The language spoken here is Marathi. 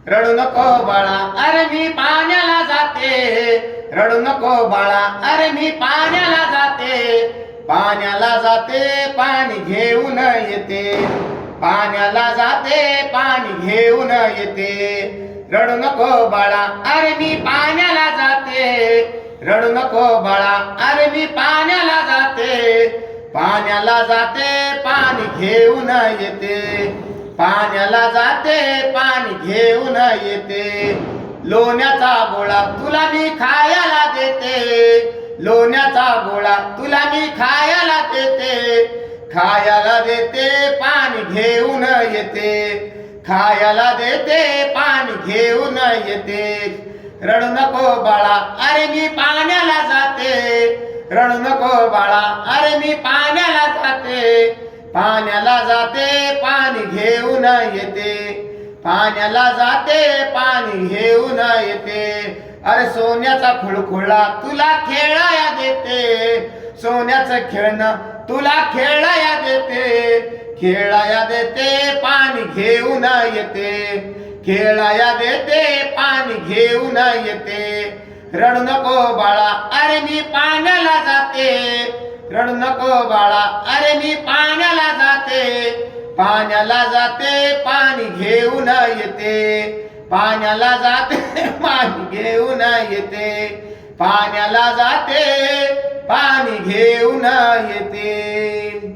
रडू नको बाळा अरे मी पाण्याला जाते, रडू नको बाळा अरे मी पाण्याला जाते, पाण्याला जाते पाणी घेऊन येते, पाण्याला जाते पाणी घेऊन येते, रडू नको बाळा अरे मी पाण्याला जाते, रडू नको बाळा अरे मी पाण्याला जाते, पाण्याला जाते पाणी घेऊन येते, पाण्याला जाते पाणी घेऊन येते, लोण्याचा गोळा तुला मी खायला देते, लोण्याचा गोळा तुला मी खायला देते, खायला देते पाणी घेऊन येते, खायला देते पाणी घेऊन येते, रडू नको बाळा अरे मी पाण्याला जाते, रडू नको बाळा अरे मी पाण्याला जाते, पाण्याला जाते पाणी घेऊन येते, पाण्याला जाते पाणी घेऊन येते, अरे सोन्याचा खुळखुळा तुला खेळाया देते, सोन्याचं खेळणं तुला खेळाया देते, खेळाया देते पाणी घेऊन येते, खेळाया देते पाणी घेऊन येते, रडू नको बाळा अरे मी पाण्याला जाते, रडू नको बाळा अरे मी पाण्याला जाते, पाण्याला जाते पाणी घेऊन येते, पाण्याला जाते पाणी घेऊन येते, पाण्याला जाते पाणी घेऊन येते.